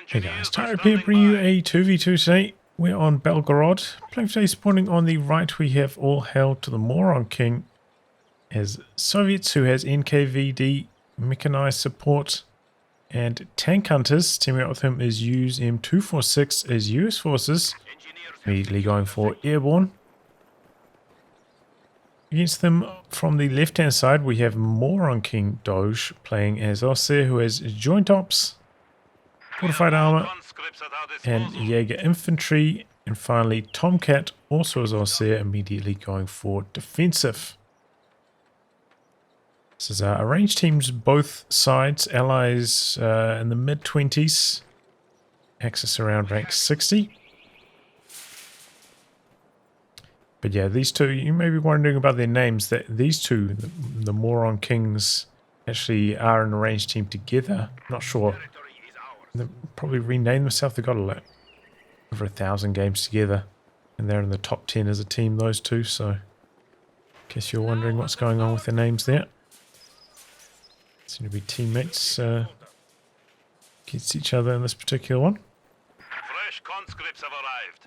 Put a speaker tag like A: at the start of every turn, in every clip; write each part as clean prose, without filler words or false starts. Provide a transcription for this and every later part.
A: Hey guys, Tyre here bringing you a 2v2 today. We're on Belgorod. Playing today spawning on the right we have all hail to the Moron King as Soviets who has NKVD mechanized support and tank hunters. Teaming up with him is USE-M246 as US forces. Immediately going for Airborne. Against them from the left hand side we have Moron King Doge playing as Ostheer who has joint ops, Fortified Armour and Jaeger infantry, and finally TomCat also as Ostheer, immediately going for defensive. This is arranged teams both sides, allies in the mid-20s, Axis around rank 60. But yeah, these two, you may be wondering about their names, that these two, the Moron Kings, actually are an arranged team together. Not sure. They probably renamed themselves. They got over 1,000 games together, and they're in the top 10 as a team, those two. So, in case you're wondering what's going on with their names there, seem to be teammates against each other in this particular one.
B: Fresh conscripts have arrived.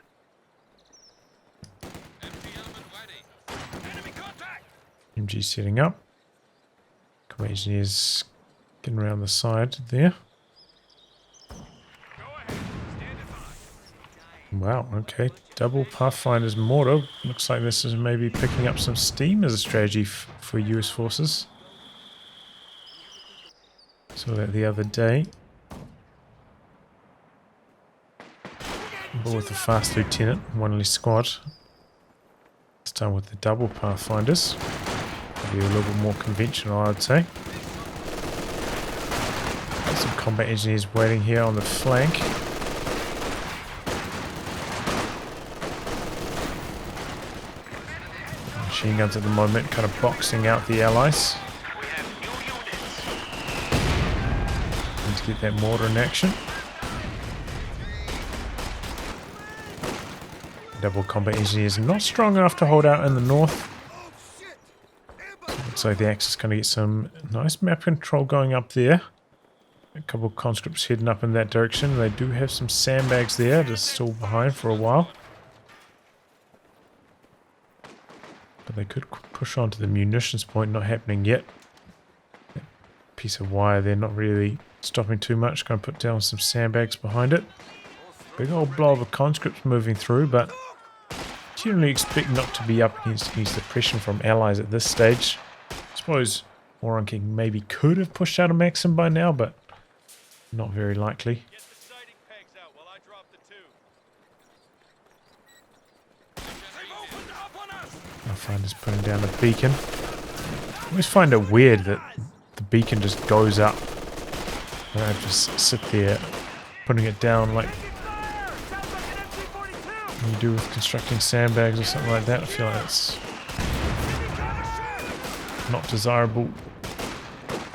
A: MG setting up. COH2 engineers getting around the side there. Wow, okay. Double Pathfinder's mortar. Looks like this is maybe picking up some steam as a strategy for US forces. Saw that the other day. But with the fast lieutenant, one less squad. This time with the double Pathfinders. Be a little bit more conventional, I'd say. Got some combat engineers waiting here on the flank. Machine guns at the moment, kind of boxing out the allies. Need to get that mortar in action. Double combat engineers not strong enough to hold out in the north. Looks like the Axis going to get some nice map control going up there. A couple of conscripts heading up in that direction. They do have some sandbags there, just still behind for a while. But they could push on to the munitions point, not happening yet. That piece of wire there, not really stopping too much. Going to put down some sandbags behind it. Big old blob of conscripts moving through, but generally expect not to be up against the pressure from allies at this stage. I suppose Moron King maybe could have pushed out a Maxim by now, but not very likely. Pathfinder's putting down a beacon. I always find it weird that the beacon just goes up. And I just sit there putting it down like you do with constructing sandbags or something like that. I feel like it's not desirable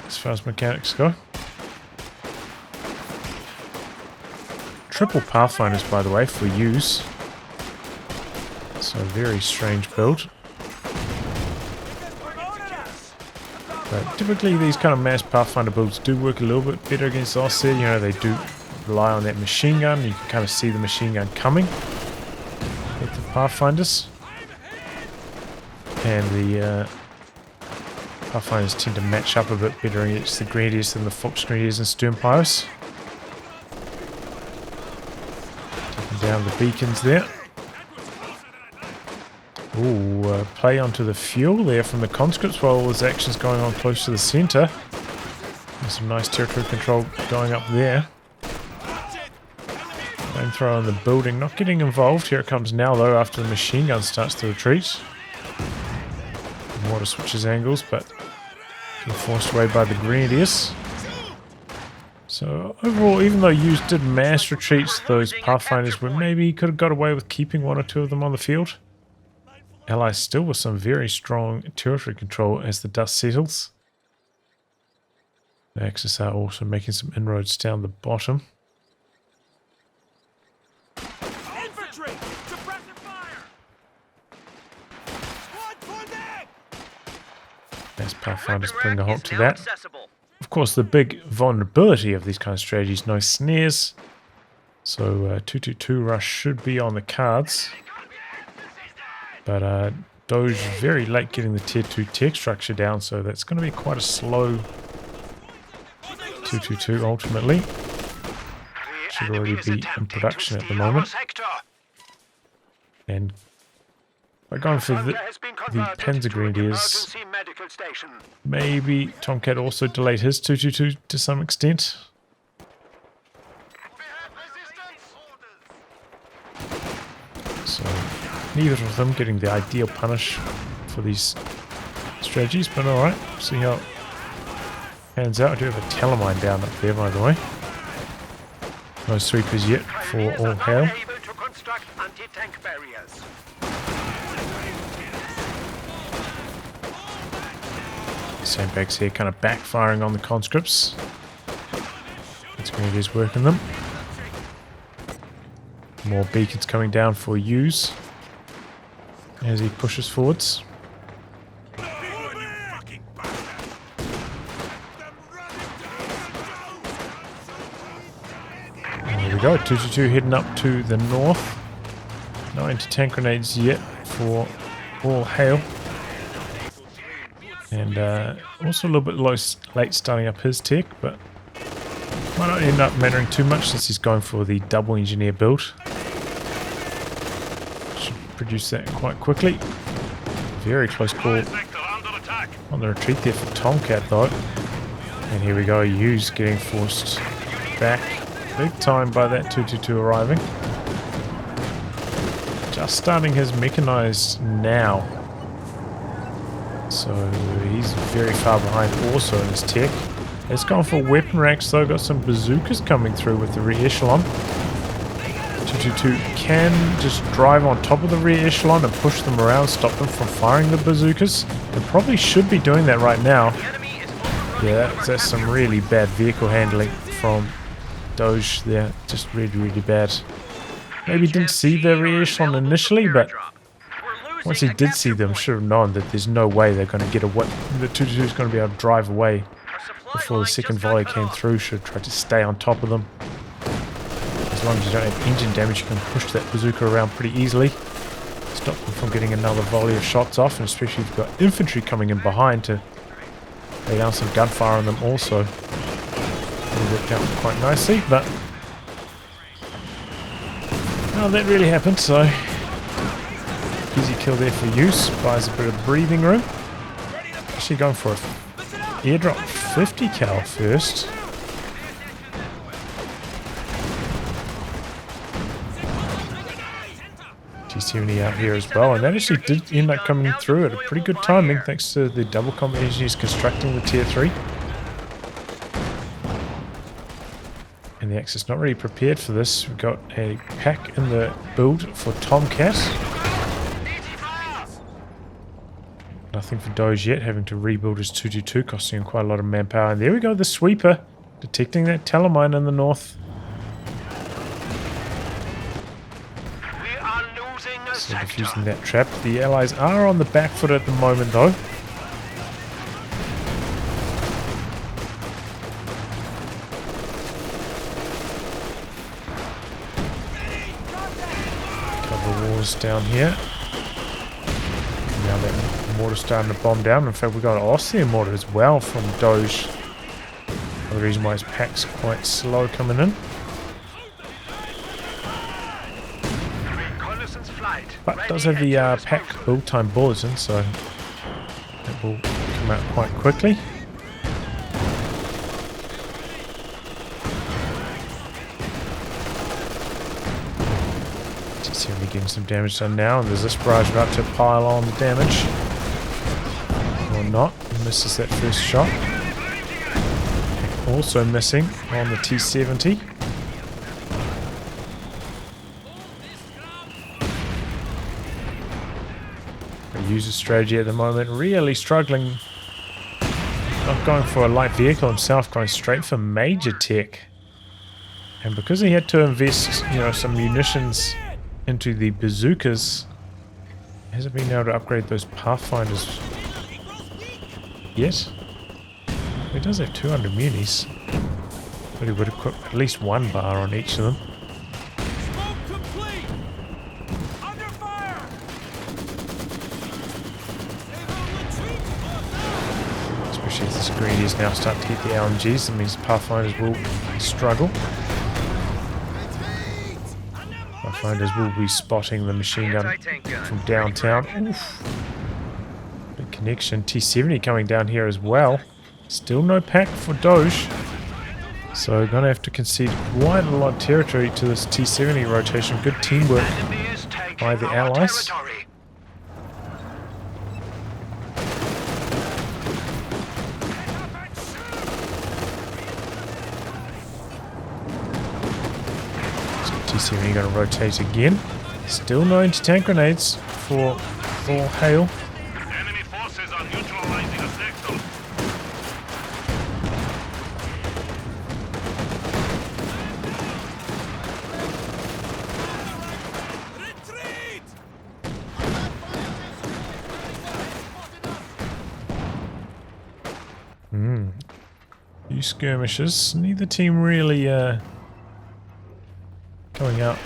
A: as far as mechanics go. Triple Pathfinders, by the way, for use. So a very strange build. But typically these kind of mass Pathfinder builds do work a little bit better against Ostheer. You know, they do rely on that machine gun. You can kind of see the machine gun coming with the Pathfinders. And the Pathfinders tend to match up a bit better against the Grenadiers than the Fox Grenadiers and Sturmpios. Taking down the beacons there. Ooh, play onto the fuel there from the conscripts while all this action's going on close to the centre. There's some nice territory control going up there. Flamethrower on the building, not getting involved. Here it comes now though after the machine gun starts to retreat. Mortar switches angles, but getting forced away by the Grenadiers. So overall, even though US did mass retreats, those Pathfinders were maybe could have got away with keeping one or two of them on the field. Allies still with some very strong territory control as the dust settles. The Axis are also making some inroads down the bottom.
B: Infantry! Suppressive fire!
A: As Pathfinders bring a halt to that. Of course, the big vulnerability of these kind of strategies, no snares. So 222 rush should be on the cards. But Doge very late getting the tier 2 tech structure down, so that's going to be quite a slow 222 ultimately. Should already be in production at the moment. And by going for the Panzer Grenadiers, maybe TomCat also delayed his 222 to some extent. So neither of them getting the ideal punish for these strategies, but alright, see how it pans out. I do have a Telemine down up there, by the way. No sweepers yet for all hail. Sandbags here kind of backfiring on the conscripts. It's Grenadiers working them. More beacons coming down for USE as he pushes forwards. There we go, 222 heading up to the north. No anti-tank grenades yet for all hail. And also a little bit late starting up his tech, but might not end up mattering too much since he's going for the double engineer build. Should produce that quite quickly. Very close call on the retreat there for TomCat though. And here we go, USE getting forced back big time by that 222 arriving. Just starting his mechanized now. So he's very far behind also in his tech. It's gone for weapon racks though, got some bazookas coming through with the rear echelon. 222 can just drive on top of the rear echelon and push them around, stop them from firing the bazookas. They probably should be doing that right now. Yeah, that's some really bad vehicle handling from Doge there, just really bad. Maybe didn't see the rear echelon initially, but once he did see them, should have known that there's no way they're going to get away. The 222 is going to be able to drive away before the second volley came through. Should have tried to stay on top of them. As long as you don't have engine damage, you can push that bazooka around pretty easily. Stop them from getting another volley of shots off, and especially if you've got infantry coming in behind to lay down some gunfire on them also. It worked out quite nicely, but well, that really happened, so easy kill there for USE. Buys a bit of breathing room. Actually going for a airdrop 50 cal first. T70 out here as well, and that actually did end up coming through at a pretty good timing thanks to the double combat engineers constructing the tier 3. And the Axis not really prepared for this. We've got a pack in the build for TomCat. Nothing for Doge yet, having to rebuild his 222, costing him quite a lot of manpower. And there we go, the sweeper, detecting that Telemine in the north. So defusing that trap. The Allies are on the back foot at the moment though. Couple wars down here. Now that mortar's starting to bomb down. In fact, we got an Ostheer mortar as well from Doge. Another reason why his pack's quite slow coming in. But does have the pack build time bulletin, so that will come out quite quickly. Just only getting some damage done now, and there's this barrage about to pile on the damage. Or not, he misses that first shot. Also missing on the T70. USE strategy at the moment, really struggling. Not going for a light vehicle himself, going straight for major tech. And because he had to invest, some munitions into the bazookas, he hasn't been able to upgrade those Pathfinders yet. He does have 200 munis, but he would equip at least one bar on each of them. Grenadiers now start to get the LMGs. That means Pathfinders will struggle. Pathfinders will be spotting the machine gun from downtown. Oof. Big connection. T-70 coming down here as well. Still no pack for Doge. So going to have to concede quite a lot of territory to this T-70 rotation. Good teamwork by the Allies. T-70 going to rotate again. Still no anti-tank grenades for Hale.
B: Enemy forces are neutralizing a sector. Retreat!
A: Few skirmishes. Neither team really coming out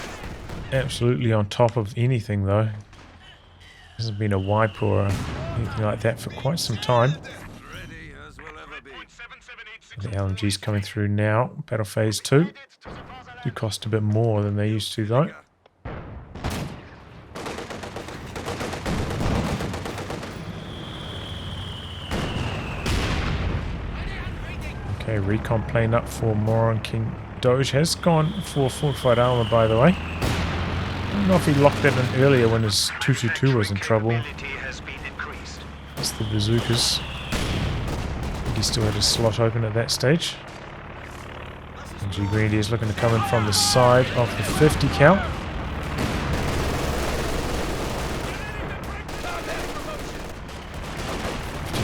A: absolutely on top of anything though. Hasn't been a wipe or anything like that for quite some time. The LMG's coming through now. Battle phase 2. Do cost a bit more than they used to though. Okay, recon plane up for Moron King. Doge has gone for Fortified Armour, by the way. I don't know if he locked that in earlier when his 222 was in trouble. That's the bazookas. I think he still had his slot open at that stage. G Grenadiers looking to come in from the side of the 50 count.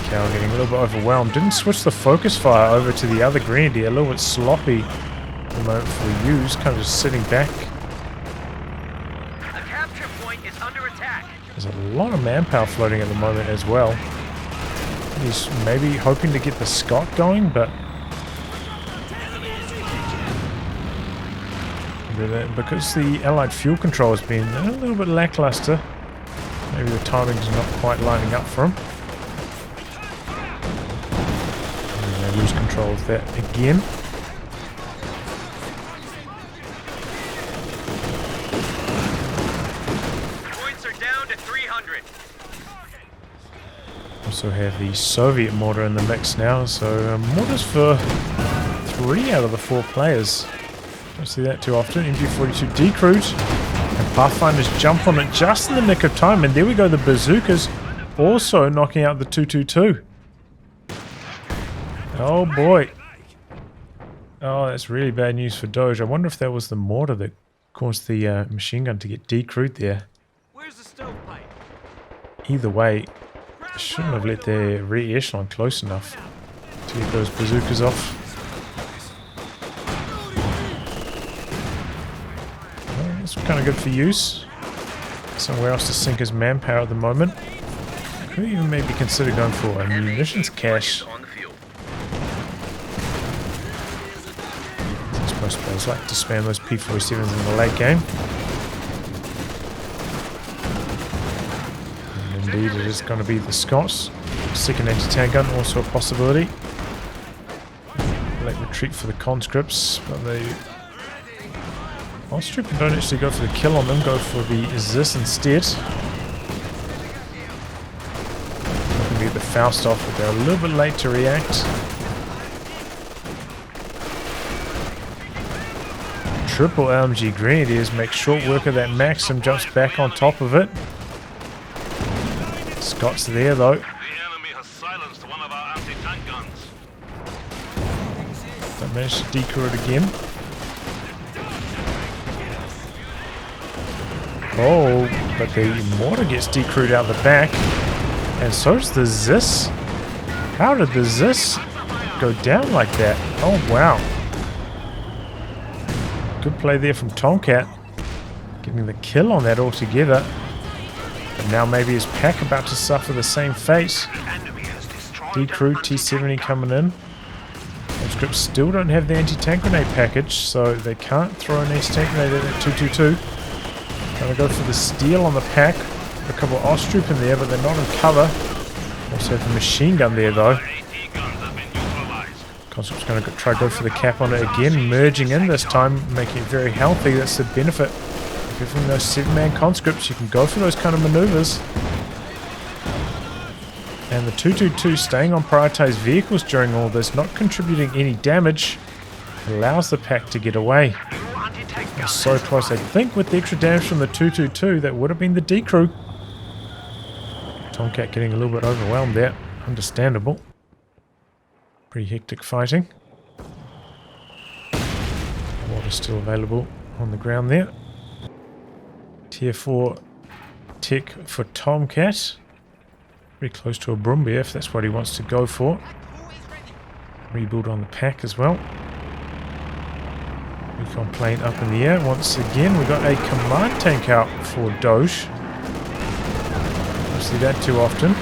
A: Cal getting a little bit overwhelmed. Didn't switch the focus fire over to the other Grenadier. A little bit sloppy at the moment for Hughes. Kind of just sitting back.
C: The capture point is under attack.
A: There's a lot of manpower floating at the moment as well. He's maybe hoping to get the Scott going, but because the Allied fuel control has been a little bit lackluster, maybe the timing's not quite lining up for him. And they lose control of that again.
C: Points are down to 300.
A: Also have the Soviet mortar in the mix now, so mortars for 3 out of the 4 players. Don't see that too often. MG42 decrewed, and Pathfinders jump on it just in the nick of time, and there we go, the bazookas also knocking out the 222. Oh boy. Oh, that's really bad news for Doge. I wonder if that was the mortar that caused the machine gun to get decrewed there.
B: Where's the stovepipe?
A: Either way, they shouldn't have let their rear echelon close enough to get those bazookas off. It's kind of good for use. Somewhere else to sink his manpower at the moment. Could even maybe consider going for a munitions cache. Since most players like to spam those P-47s in the late game. And indeed it is going to be the Scots. Second anti-tank gun, also a possibility. Late retreat for the conscripts, but they... Ostheer don't actually go for the kill on them, go for the ZIS instead. That can be the Faust off, but they're a little bit late to react. Triple LMG Grenadiers make short work of that Maxim, jumps back on top of it. Scott's there though.
B: The enemy has silenced one of our anti-tank guns.
A: They managed to decrew it again. Oh, but the mortar gets decrewed out the back, and so does the ZIS. How did the ZIS go down like that? Oh wow. Good play there from TomCat, getting the kill on that altogether. And now maybe his pack about to suffer the same fate. Decrewed T-70 coming in. Conscripts still don't have the anti-tank grenade package, so they can't throw an anti-tank grenade at that 222. Gonna go for the steal on the pack. A couple of Ostheer in there, but they're not in cover. Also have the machine gun there though. Conscript's going to try to go for the cap on it again, merging in this time, making it very healthy. That's the benefit. Giving those 7-man conscripts, you can go for those kind of maneuvers. And the 222 staying on prioritized vehicles during all this, not contributing any damage, allows the pack to get away. It's so close. I think with the extra damage from the 222, that would have been the D crew. TomCat getting a little bit overwhelmed there. Understandable. Pretty hectic fighting. Water still available on the ground there. Tier 4 tech for TomCat. Pretty close to a Brumbier if that's what he wants to go for. Rebuild on the pack as well. Recon plane up in the air. Once again, we got a command tank out for Doge. Don't see that too often.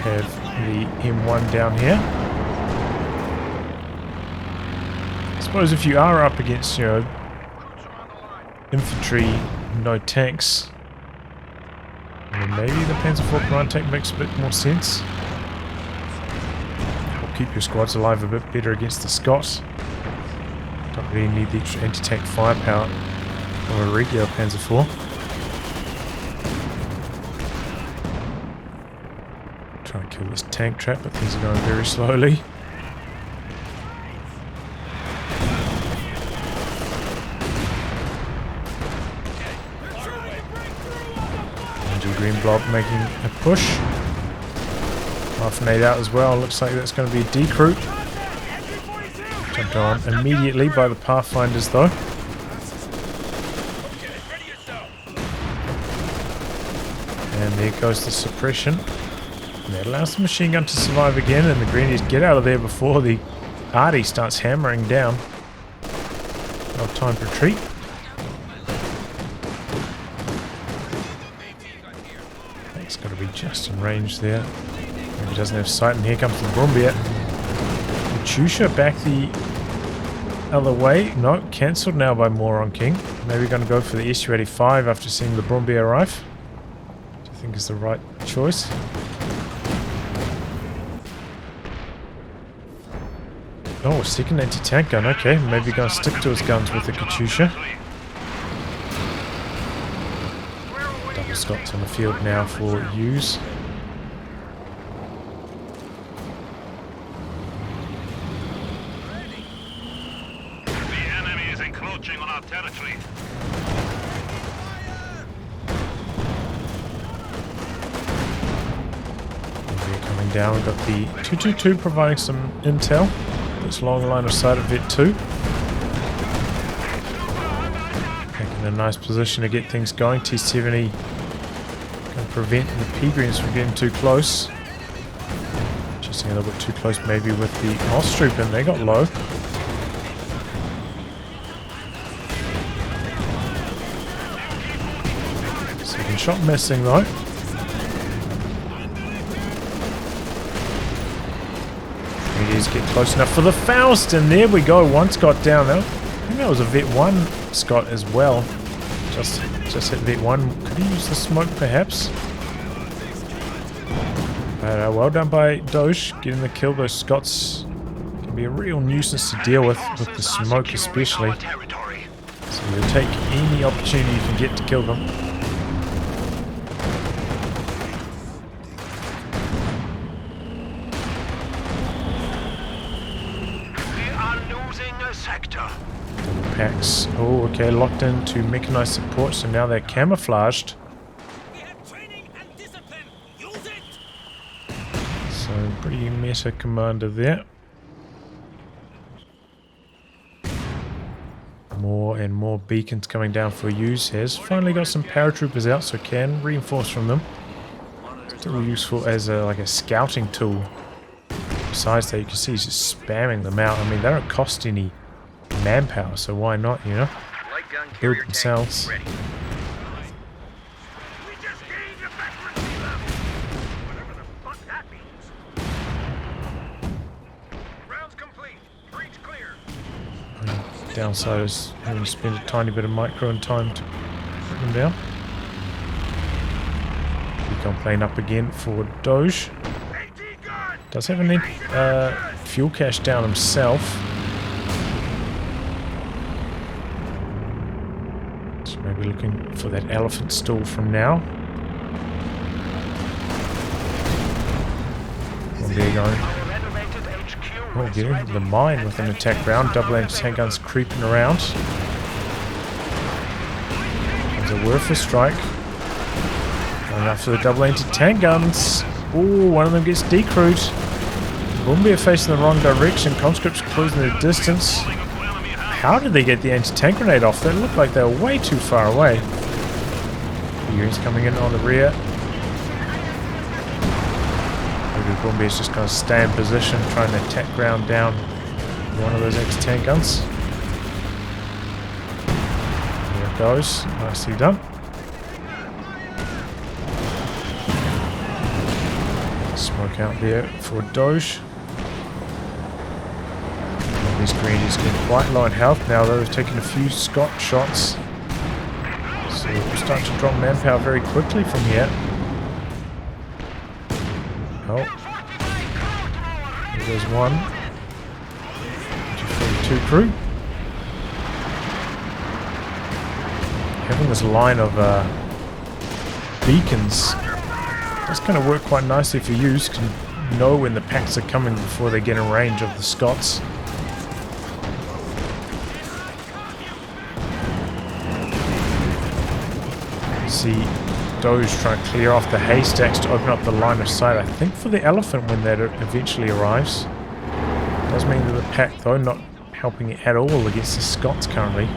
A: We have the M1 down here. I suppose if you are up against, you know, infantry, no tanks, then maybe the Panzer IV command tank makes a bit more sense. Keep your squads alive a bit better against the Scots. Don't really need the extra anti-tank firepower of a regular Panzer IV. Try and kill this tank trap, but things are going very slowly. Angel Green Blob making a push. Half an 8 out as well. Looks like that's going to be a D crew. Jumped on immediately by the Pathfinders though. And there goes the suppression. And that allows the machine gun to survive again, and the Greenies get out of there before the Arty starts hammering down. No time to retreat. It's got to be just in range there. Maybe he doesn't have sight, and here comes the Brumbier. Katyusha back the other way. No, cancelled now by Moron King. Maybe going to go for the SU-85 after seeing the Brumbier arrive. Which I think is the right choice. Oh, second anti-tank gun. Okay, maybe going to stick to his guns with the Katyusha. Double Scots on the field now for USE.
B: On our territory.
A: We're coming down. We've got the 222 providing some intel. This long line of sight of Vet 2. Taking a nice position to get things going. T-70 can prevent the P-Greens from getting too close. Just a little bit too close maybe with the Ostheer, and they got low. Second shot missing though. Just get close enough for the Faust, and there we go. One Scot down. I think that was a Vet 1 Scot as well. Just hit Vet 1. Could he use the smoke perhaps? But well done by Doge getting the kill. Those Scots can be a real nuisance to deal with the smoke especially. So you'll take any opportunity you can get to kill them. Packs. Oh, okay, locked into mechanized support, so now they're camouflaged. So, pretty meta commander there. More and more beacons coming down for USE. Has finally got some paratroopers out, so can reinforce from them. Still useful as like a scouting tool. Besides that, you can see he's just spamming them out. I mean, they don't cost any manpower, so why not, you know? Build themselves. Downside is having to spend a tiny bit of micro and time to put them down. Recon plane up again for Doge. Does have a fuel cache down himself. So maybe looking for that elephant stall from now. There you go. Oh, getting into the mine with an attack round. Double anti-tank guns creeping around. There's a worthless strike. Going after the double anti-tank guns. Oh, one of them gets decrewed. Bombardier facing the wrong direction. Conscripts closing the distance. How did they get the anti-tank grenade off? They looked like they were way too far away. The units coming in on the rear. Bombardier's just going to stay in position, trying to attack ground down one of those anti-tank guns. There it goes. Nicely done. Smoke out there for Doge. These greenies getting quite low in health now, though they've taken a few Scott shots. So we're starting to drop manpower very quickly from here. Oh. There's one. 242 crew. Having this line of beacons, that's going to work quite nicely for you. You can know when the packs are coming before they get in range of the Scots. See Doge trying to clear off the haystacks to open up the line of sight. I think for the elephant when that eventually arrives. Does mean that the pack though not helping it at all against the Scots currently.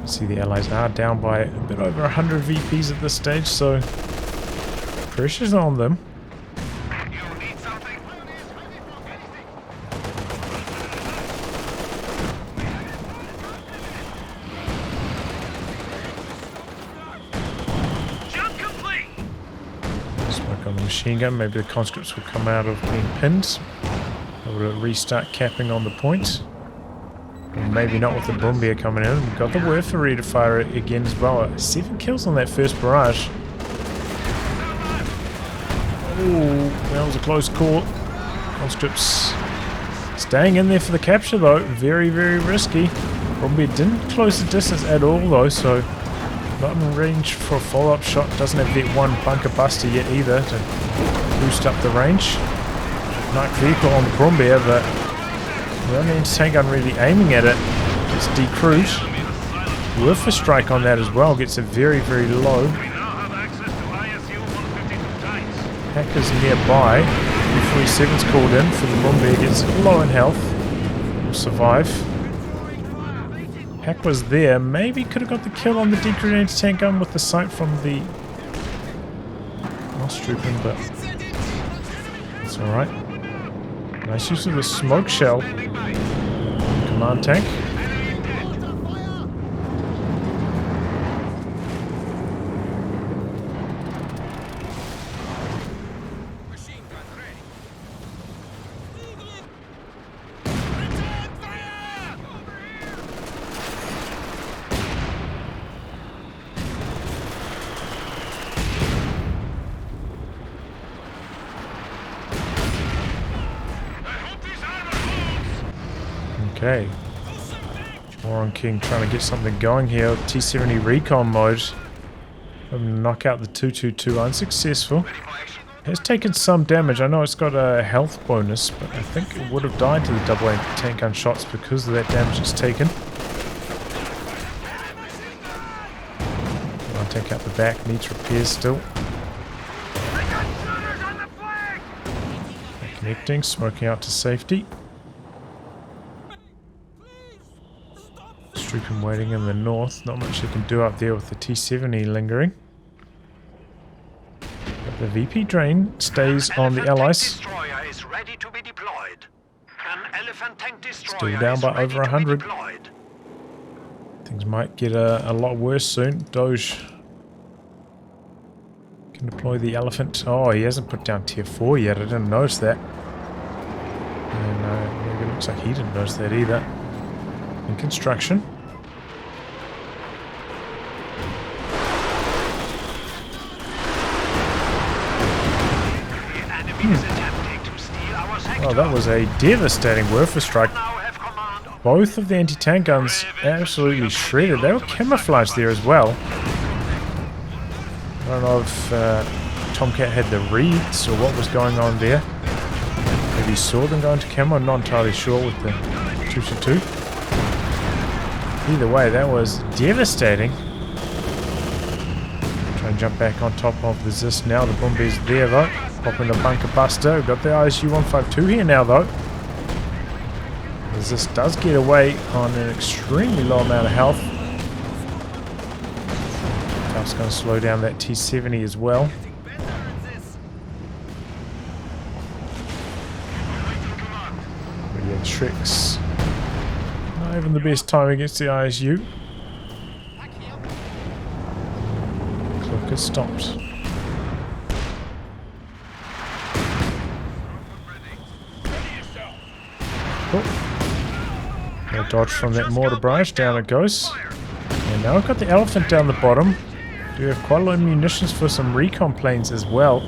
A: See the allies are down by a bit over 100 VPs at this stage, so pressure's on them. On the machine gun, maybe the conscripts will come out of being pinned. Able to restart capping on the point. Or maybe not with the Bombardier coming in. We've got the Werfer ready to fire it again as well. 7 kills on that first barrage. Oh, that was a close call. Conscripts staying in there for the capture though. Very, very risky. Bombardier didn't close the distance at all though, so not in range for a follow-up shot. Doesn't have that one bunker buster yet either to boost up the range. Night vehicle on the Bombardier, but the only anti-tank gun really aiming at it gets decrewed. Worth a strike on that as well. Gets it very, very low. Hackers nearby. 47's called in for the Bombardier. Gets low in health. Will survive. Hack was there, maybe could have got the kill on the decrewed anti-tank gun with the sight from the Ostheer, but that's alright. Nice use of the smoke shell. Command tank. Okay. Warren King trying to get something going here with T-70 recon mode. Knock out the 222 unsuccessful. Has taken some damage. I know it's got a health bonus, but I think it would have died to the double tank gun shots because of that damage it's taken. I'll take out the back. Needs repairs still. Connecting, smoking out to safety. Trooping waiting in the north. Not much they can do up there with the T-70 lingering. But the VP drain stays on the allies. Still down by over 100. Things might get a lot worse soon. Doge can deploy the elephant. Oh, he hasn't put down tier 4 yet. I didn't notice that. And maybe it looks like he didn't notice that either. In construction. Well, that was a devastating Werfer strike.
B: Now have command of
A: Both of the anti-tank guns absolutely shredded. They were camouflaged there as well. I don't know if TomCat had the reads or what was going on there. Maybe he saw them go into camo. I'm not entirely sure with the 222. Either way, that was devastating. Try and jump back on top of the Zist now. The Boombe's there though. Popping the bunker buster. We've got the ISU-152 here now though. The Zist does get away on an extremely low amount of health. That's going to slow down that T-70 as well. But yeah, the Shrek's not having the best time against the ISU. Cloak has stopped. Oh. No dodge from that mortar barrage. Down it goes. And now we've got the Elephant down the bottom. Do have quite a lot of munitions for some recon planes as well.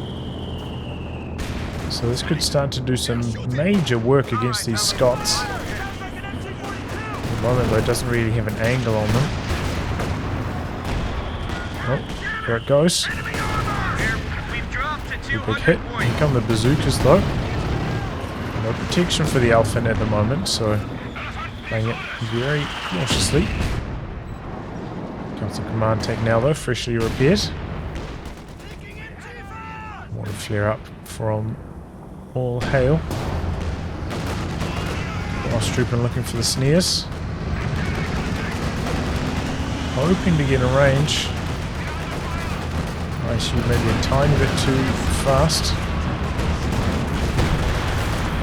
A: So this could start to do some major work against these Scots. At the moment though, it doesn't really have an angle on them. Oh, there it goes. Big hit. Here come the bazookas though. No protection for the Elephant at the moment, so playing it very cautiously. Comes the command tank now though, freshly repaired. Water flare up from all hail. Ostheer looking for the snares. Hoping to get in range. ISU maybe a tiny bit too fast.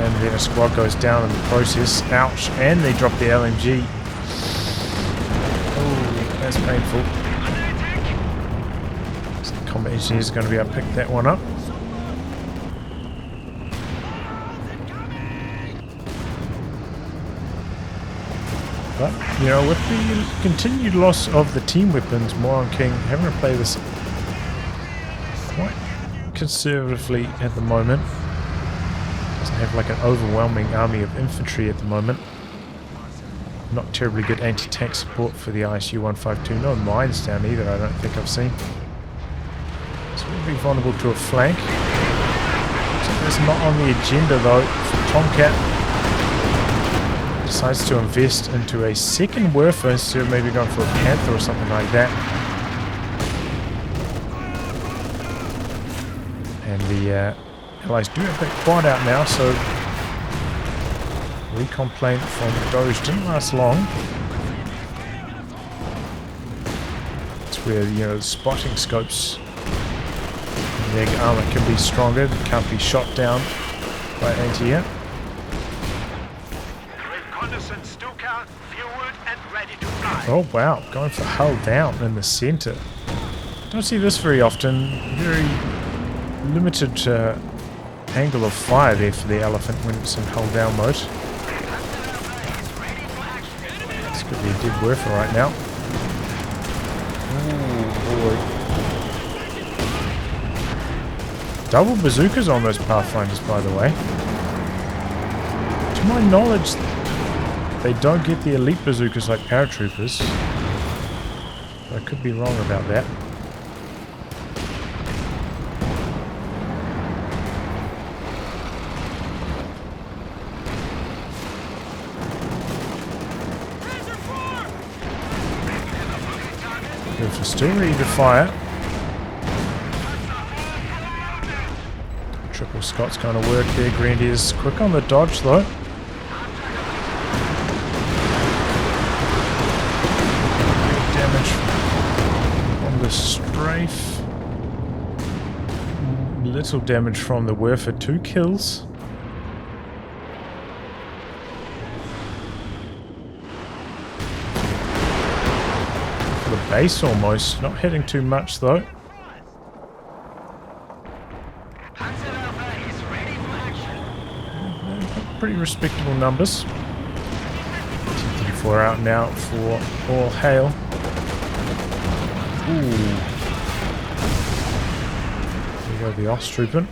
A: And then a squad goes down in the process. Ouch. And they drop the LMG. Oh, that's painful. So the combat engineers are going to be able to pick that one up. But, you know, with the continued loss of the team weapons, Moron King having to play this quite conservatively at the moment. Doesn't have like an overwhelming army of infantry at the moment. Not terribly good anti-tank support for the ISU-152. No mines down either, I don't think I've seen. So we'll be vulnerable to a flank. So that's not on the agenda though. TomCat decides to invest into a second Werfer instead of maybe going for a Panther or something like that. And the Allies do have that quad out now, so recon plane from Doge didn't last long. It's where, you know, the spotting scopes and their armor can be stronger, they can't be shot down by anti-air.
B: reconnaissance Stuka, fueled and ready to fly.
A: Oh wow, going for hull down in the center. Don't see this very often. Very limited angle of fire there for the Elephant when it's in hull down mode. This could be a dead Werfer right now. Oh boy. Double bazookas on those Pathfinders, by the way. To my knowledge, they don't get the elite bazookas like paratroopers. I could be wrong about that. If still ready to fire. Triple Scott's going to work there. Grandier's quick on the dodge though. Damage on the strafe. Little damage from the Werfer. 2 kills. The base almost, not hitting too much though. Pretty respectable numbers. T-34 out now for all hail. Ooh. There we go, the Ostheer.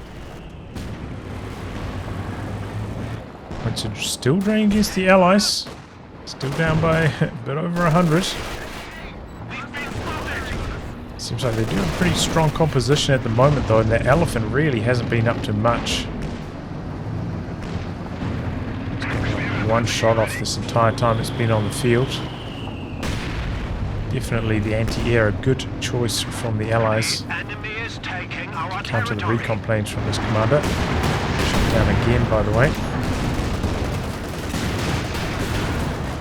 A: Points are still draining against the Allies. Still down by a bit over 100. Seems like they do have a pretty strong composition at the moment though, and that elephant really hasn't been up to much. It's got one shot off this entire time it's been on the field. Definitely the anti-air a good choice from the Allies.
B: Enemy is taking our
A: Counter the
B: territory.
A: recon planes from this commander. Shot down again, by the way.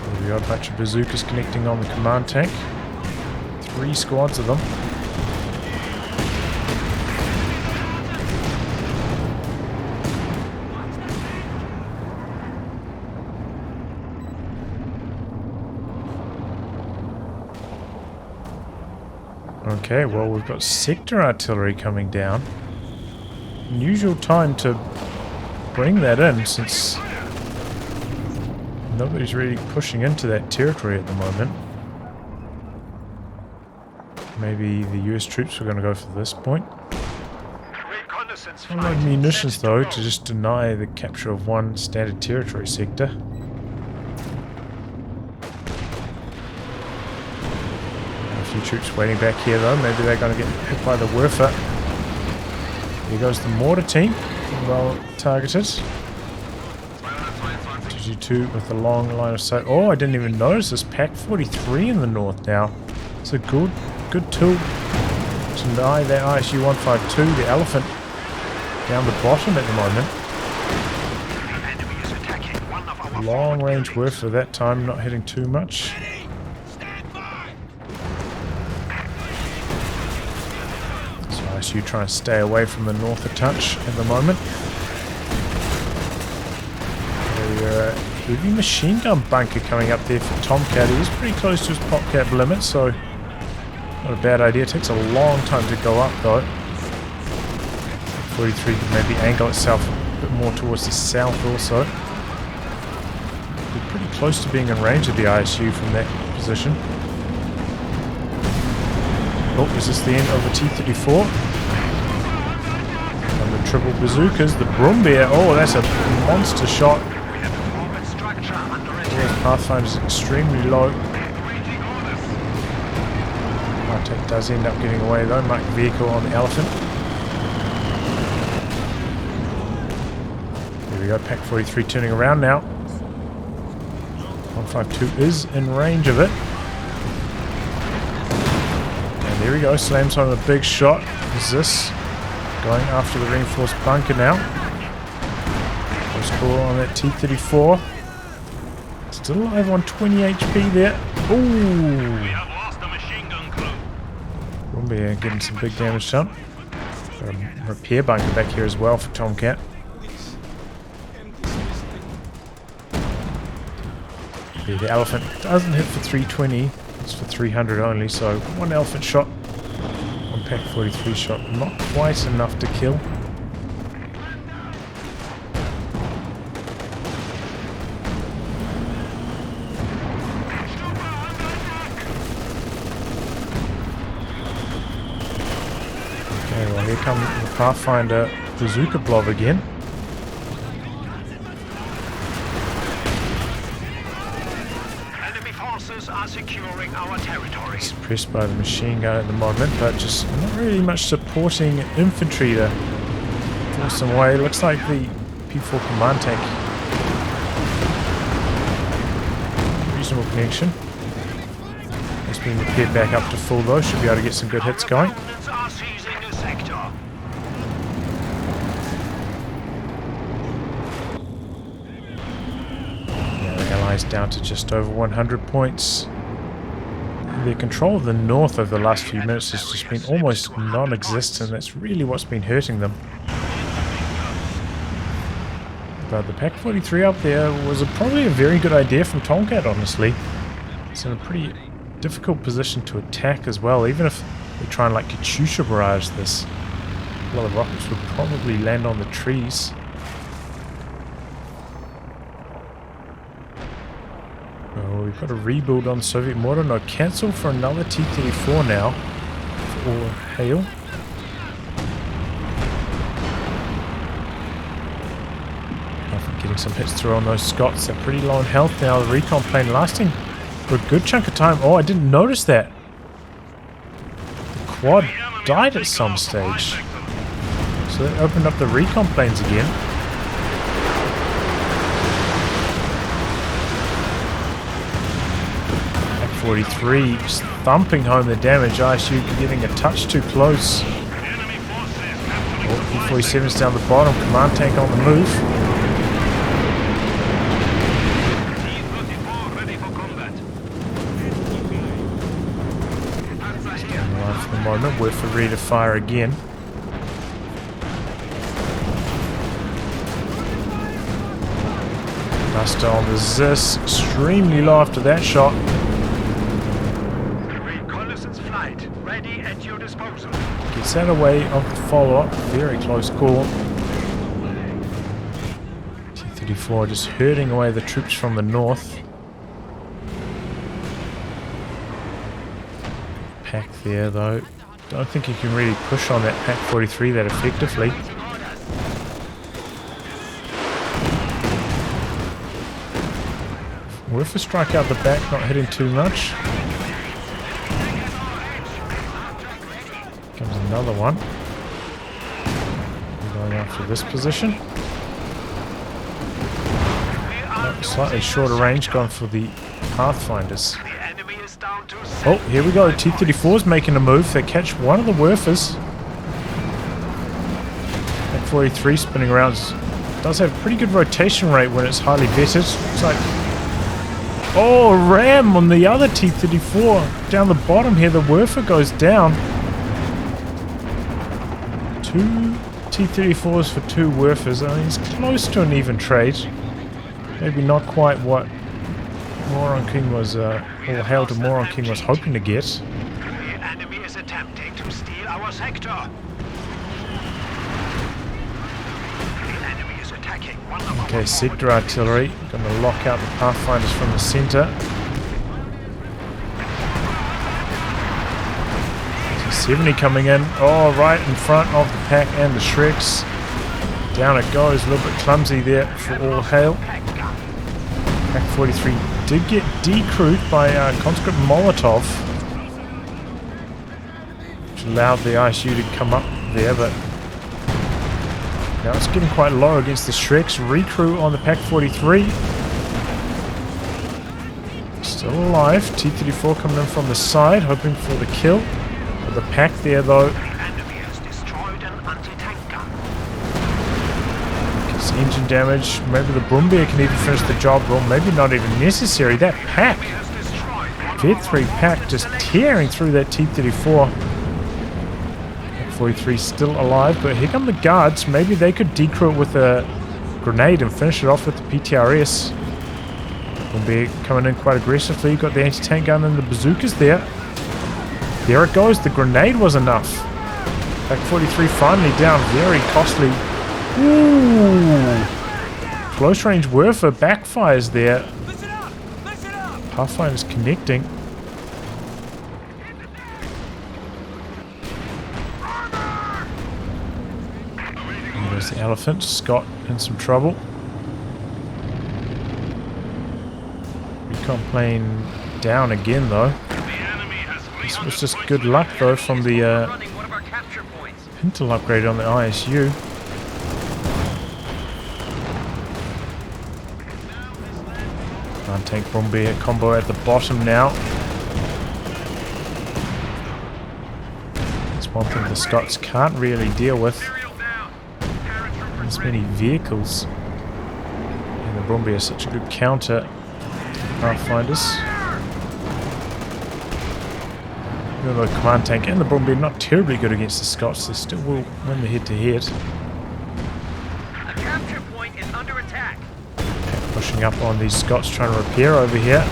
A: There we go, a bunch of bazookas connecting on the command tank. 3 squads of them. Okay, well we've got sector artillery coming down. Unusual time to bring that in since nobody's really pushing into that territory at the moment. Maybe the US troops are going to go for this point.
B: Reconnaissance
A: A lot of munitions though to just deny the capture of one standard territory sector. A few troops waiting back here though, maybe they're going to get hit by the Werfer. Here goes the mortar team, well targeted. 222 with a long line of sight. Oh, I didn't even notice this Pack 43 in the north now. It's a good tool to deny that ISU-152, the elephant, down the bottom at the moment.
B: Enemy is attacking one of our
A: Long range Werfer that time, not hitting too much. You try and stay away from the north a touch at the moment. A heavy machine gun bunker coming up there for TomCat. He is pretty close to his pop cap limit, so not a bad idea. It takes a long time to go up though. 43 can maybe angle itself a bit more towards the south also. We're pretty close to being in range of the ISU from that position. Oh, is this the end of the T-34? And the triple bazookas, the Brumbier. Oh, that's a monster shot. Oh, Pathfinder's extremely low. My tank does end up getting away though. Marked vehicle on the elephant. There we go, Pack 43 turning around now. 152 is in range of it. There we go, slams on a big shot. Is this going after the reinforced bunker now? Close call on that T-34. Still alive on 20 HP there. Ooh!
B: We have lost the machine gun crew.
A: Brumbier getting some big damage done. Got a repair bunker back here as well for TomCat. Yeah, the elephant doesn't hit for 320. It's for 300 only, so one elephant shot, one Pack 43 shot, not quite enough to kill. Okay, well here comes the Pathfinder bazooka blob again.
B: Are securing our territory.
A: Suppressed by the machine gun at the moment, but just not really much supporting infantry to force them away. Looks like the P4 command tank. Reasonable connection. It's been repaired back up to full though. Should be able to get some good hits going.
B: Are seizing the sector.
A: Allies down to just over 100 points. Their control of the north over the last few minutes has just been almost non-existent. That's really what's been hurting them. But the Pack 43 up there was probably a very good idea from TomCat, honestly. It's in a pretty difficult position to attack as well. Even if they try and like Katyusha barrage this, a lot of rockets would probably land on the trees. Oh, we've got a rebuild on Soviet mortar. No, cancel for another T-34 now. For hail. Getting some hits through on those Scots. They're pretty low in health now. The recon plane lasting for a good chunk of time. Oh, I didn't notice that. The quad died at some stage. So they opened up the recon planes again. Pack 43 just thumping home the damage. ISU getting a touch too close. Oh, P-47's down the bottom. Command tank on the move. For the moment, we're ready to fire again. Buster on the Zis, extremely low after that shot.
B: Reconnaissance flight, ready at your disposal.
A: Gets that away of the follow-up, very close call. T-34 just herding away the troops from the north. Pack there though. Don't think you can really push on that Pack 43 that effectively. Worth a strike out the back, not hitting too much. Comes another one. We're going after this position. Oh, slightly shorter range, going for the Pathfinders. Oh, here we go. T-34's making a move. They catch one of the Werfers. Pack 43 spinning around. Does have pretty good rotation rate when it's highly vetted. Looks like... Oh, ram on the other T-34. Down the bottom here, the Werfer goes down. 2 T-34s for 2 Werfers. I mean, it's close to an even trade. Maybe not quite what Moron King was, or Hail to Moron King was hoping to get.
B: The enemy is attempting to steal our sector. The enemy is attacking one of
A: Okay, sector artillery. Going to lock out the Pathfinders from the center. So 70 coming in. Oh, right in front of the pack and the Shreks. Down it goes. A little bit clumsy there for All Hail. Pack 43 did get decrewed by conscript Molotov, which allowed the ISU to come up there, but now it's getting quite low against the Shreks. Recrew on the Pack 43. Still alive. T-34 coming in from the side, hoping for the kill. But the pack there, though. Gets engine damage. Maybe the Brumbier can even finish the job, or maybe not even necessary. That pack. Vet 3 pack just tearing through that T-34. 43 still alive, but here come the guards. Maybe they could decrew it with a grenade and finish it off with the PTRS. Will be coming in quite aggressively. Got the anti-tank gun and the bazookas there. There it goes. The grenade was enough. Pack 43 finally down. Very costly. Ooh. Close range Werfer backfires there. Pathfinder's connecting. There's the Elephant. Scott in some trouble. Recon plane down again though. This was just good luck though from the Pintle upgrade on the ISU. Tank Brumbier combo at the bottom now. It's one thing the Scots can't really deal with. This many vehicles. And the Brumbier is such a good counter to Pathfinders. Even though the command tank and the Brumbier are not terribly good against the Scots, they still will win the head-to-head.
C: A capture point is under attack.
A: Pushing up on these Scots trying to repair over here.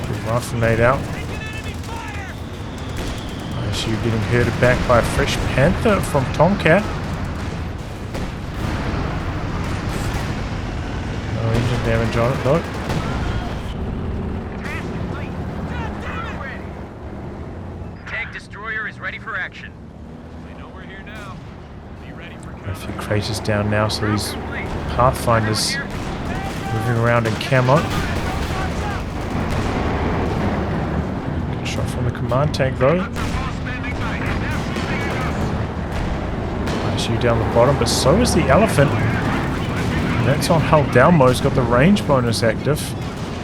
A: Good rifle laid out. ISU getting herded back by a fresh Panther from TomCat. No engine damage on it though.
C: Tank destroyer is ready for action.
D: They know we're here
A: A few craters down now, so these Pathfinders moving around in camo. Good shot from the command tank though. Nice you down the bottom, but so is the Elephant. And that's on hull down mode. It's got the range bonus active.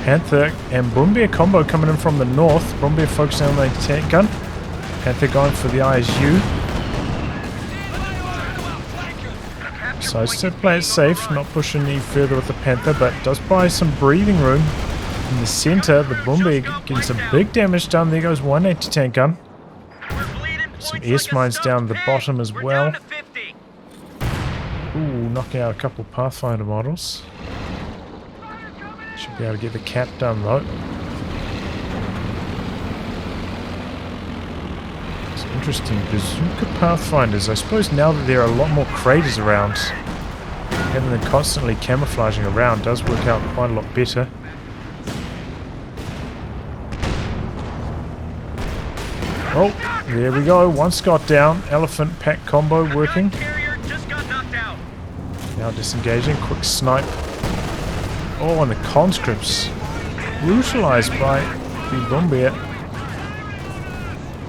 A: Panther and Brumbeer combo coming in from the north. Brumbeer focusing on the tank gun. Panther going for the ISU. So still play it safe, not pushing any further with the Panther, but does buy some breathing room. In the center, the Brumbeer getting some big damage done. There goes one anti-tank gun. Some S mines down the bottom as well. Ooh, knocking out a couple Pathfinder models. Should be able to get the cap done though. It's interesting. Bazooka Pathfinders. I suppose now that there are a lot more craters around, having them constantly camouflaging around does work out quite a lot better. Oh, there we go. One Scott down. Elephant pack combo working. Now disengaging. Quick snipe. Oh, and the conscripts brutalized by the Brumbeer.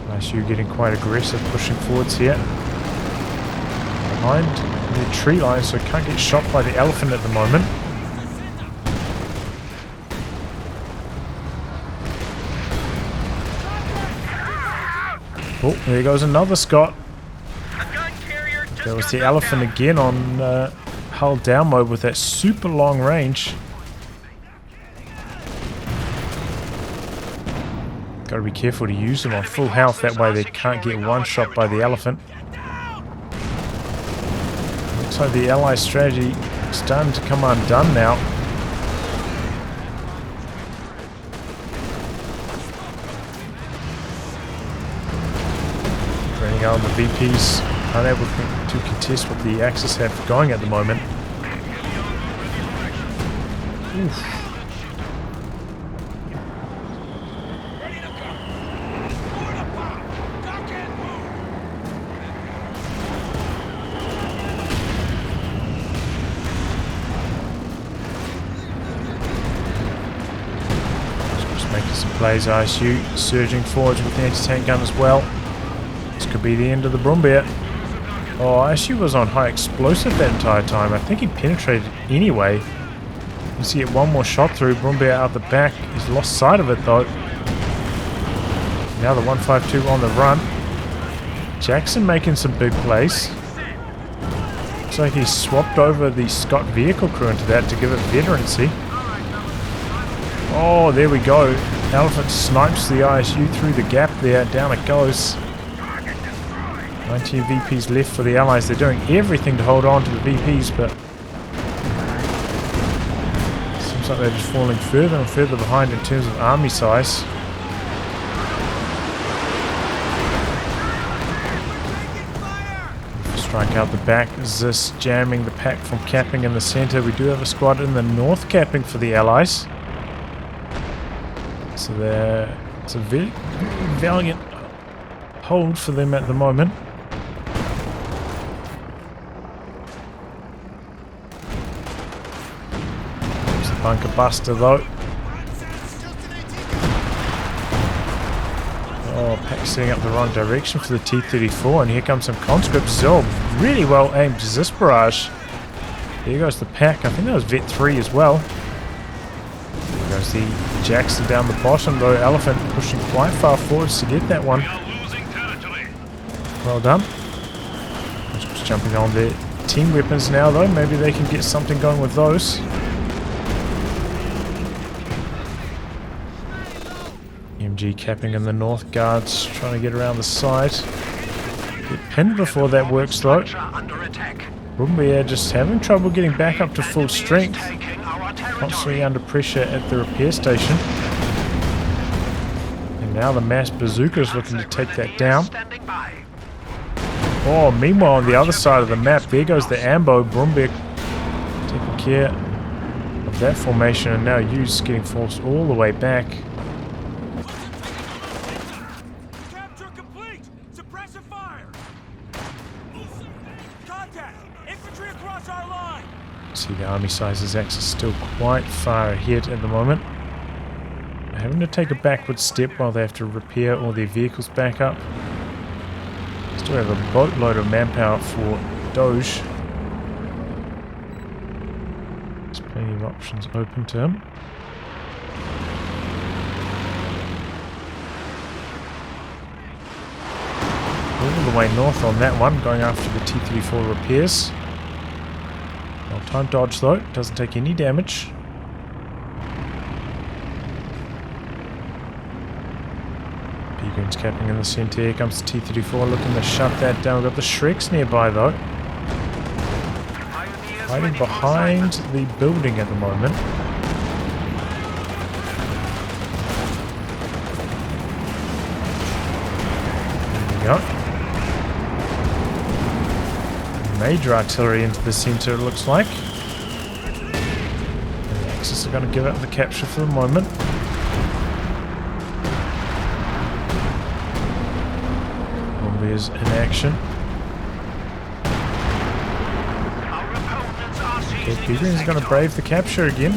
A: Nice, you getting quite aggressive, pushing forwards here. Behind the tree line, so can't get shot by the Elephant at the moment. Oh, there goes another Scott. There was the Elephant again on hull down mode with that super long range. Gotta be careful to use them on full health, that way they can't get one shot by the Elephant. Looks like the ally strategy is starting to come undone now. Running out on the VPs, unable to contest what the Axis have going at the moment. Oof. Plays ISU surging forwards with the anti-tank gun as well. This could be the end of the Brumbeer. Oh, ISU was on high explosive that entire time. I think he penetrated anyway. You see it one more shot through. Brumbeer out the back. He's lost sight of it though. Now the 152 on the run. Jackson making some big plays. Looks like he swapped over the Scott vehicle crew into that to give it veterancy. Oh, there we go. Elephant snipes the ISU through the gap there. Down it goes. 19 VPs left for the Allies. They're doing everything to hold on to the VPs, but seems like they're just falling further and further behind in terms of army size. Strike out the back. Zis jamming the pack from capping in the center. We do have a squad in the north capping for the Allies. So it's a very valiant hold for them at the moment. There's the bunker buster though. Oh, pack setting up the wrong direction for the T-34, and here comes some conscripts. Oh, really well aimed Zis barrage. There goes the pack. I think that was Vet 3 as well. Goes the Jackson down the bottom though. Elephant pushing quite far forwards to get that one. Well done. Just jumping on their team weapons now though. Maybe they can get something going with those. MG capping in the north. Guards trying to get around the side. Get pinned before that works though. Brumbeer just having trouble getting back up to full strength. Constantly under pressure at the repair station. And now the mass bazooka is looking to take that down. Oh, meanwhile on the other side of the map, there goes the Ambo. Brumbeer taking care of that formation, and now USE getting forced all the way back.
B: Capture complete! Suppressive fire! Contact!
A: See the army sizes axis still quite far ahead at the moment. They're having to take a backward step while they have to repair all their vehicles back up. Still have a boatload of manpower for Doge. There's plenty of options open to him. All the way north on that one, going after the T-34 repairs. Well-timed dodge though, doesn't take any damage. P-Goon's capping in the centre. Here comes the T-34 looking to shut that down. We've got the Shreks nearby though. Hiding behind the building at the moment. There we go. Major artillery into the centre, it looks like. And the Axis are going to give up the capture for the moment. Bombardiers in action. Okay, P-Green's going to brave the capture again.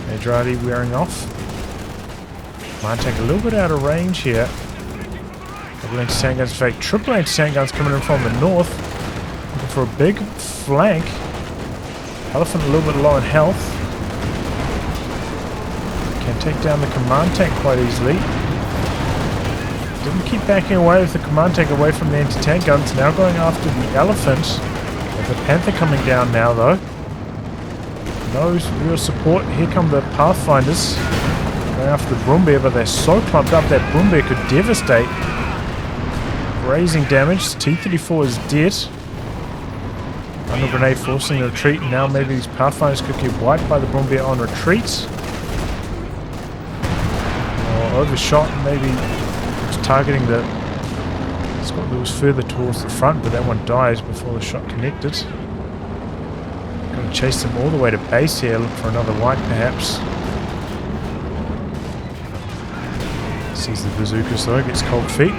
A: Major artillery wearing off. Might take a little bit out of range here. Double anti-tank guns, in fact, triple anti-tank guns coming in from the north. Looking for a big flank. Elephant a little bit low in health. Can take down the command tank quite easily. Didn't keep backing away with the command tank away from the anti-tank guns. Now going after the elephant. With the Panther coming down now though. No real support. Here come the Pathfinders. Going after the Broombear, but they're so clumped up that Broombear could devastate. Raising damage. T-34 is dead. Under grenade forcing the retreat. Now maybe these Pathfinders could get wiped by the Broombear on retreat. Or overshot. Maybe it was targeting the squad that was further towards the front, but that one died before the shot connected. Going to chase them all the way to base here. Look for another wipe perhaps. Sees the bazookas though. Gets cold feet.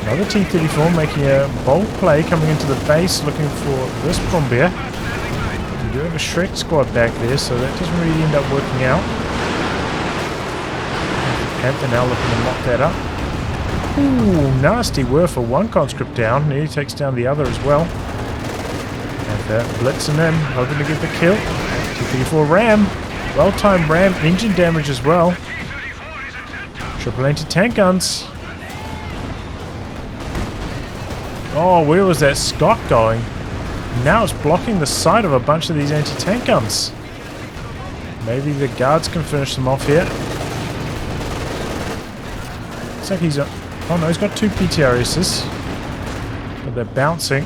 A: Another T-34 making a bold play coming into the base looking for this Broombear. We do have a Shrek squad back there, so that doesn't really end up working out. Panther now looking to lock that up. Ooh, nasty whir for one conscript down. Nearly takes down the other as well. Panther blitzing in, hoping to get the kill. T-34 ram. Well-timed ram, engine damage as well. Triple anti-tank guns. Oh, where was that Scott going? Now it's blocking the side of a bunch of these anti-tank guns. Maybe the guards can finish them off here. Looks like he's... Oh no, he's got two PTRSs. But they're bouncing.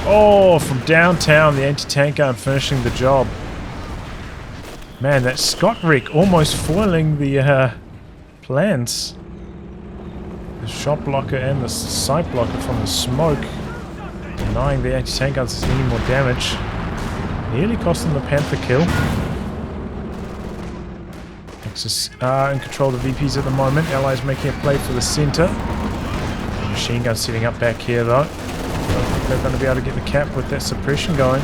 A: Oh, from downtown, the anti-tank gun finishing the job. Man, that Scott wreck almost foiling the plans. The shot blocker and the sight blocker from the smoke. Denying the anti-tank guns any more damage. Nearly costing the Panther kill. Axis are in control of the VPs at the moment. Allies making a play for the center. Machine gun setting up back here though. I don't think they're going to be able to get the cap with that suppression going.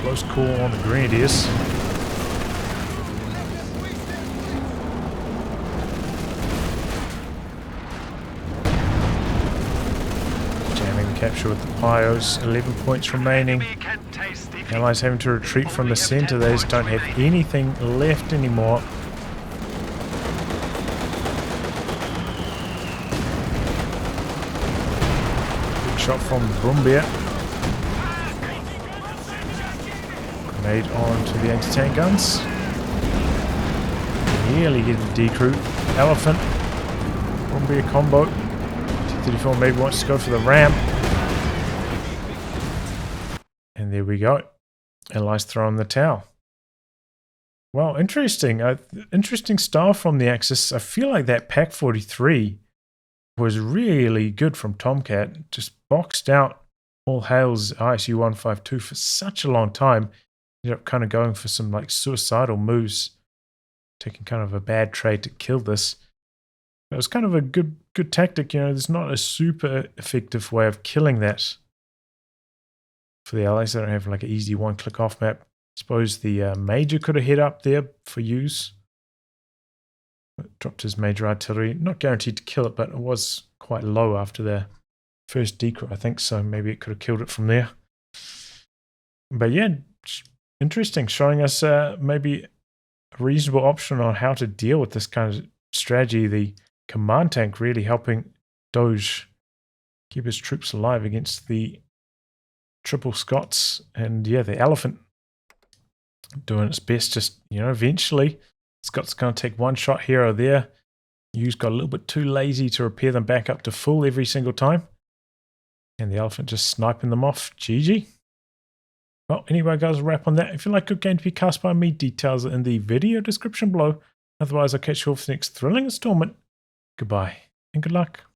A: Close call on the Grenadiers. Jamming the capture with the Pios. 11 points remaining. Allies having to retreat from the centre. They just don't have anything left anymore. Good shot from the Broombear. Grenade on to the anti-tank guns. Nearly getting the decrew. Elephant. Broombear combo. T-34 maybe wants to go for the ramp. And there we go. Allies throwing the towel. Well, interesting. Interesting style from the Axis. I feel like that Pack 43 was really good from TomCat. Just boxed out all hails ISU-152 for such a long time. ended up kind of going for some like suicidal moves, taking kind of a bad trade to kill this. It was kind of a good tactic, you know. There's not a super effective way of killing that for the allies. They don't have like an easy one-click off map. I suppose the major could have hit up there for use. Dropped his major artillery. Not guaranteed to kill it, but it was quite low after the first decoy, I think, so maybe it could have killed it from there. But yeah, interesting, showing us maybe a reasonable option on how to deal with this kind of strategy. The command tank really helping Doge keep his troops alive against the triple Scots. And yeah, the elephant doing its best. Just, you know, eventually Scots going to take one shot here or there. U's got a little bit too lazy to repair them back up to full every single time. And the elephant just sniping them off. GG. Well, anyway, guys, a wrap on that. If you like good game to be cast by me, details are in the video description below. Otherwise, I'll catch you all for the next thrilling installment. Goodbye and good luck.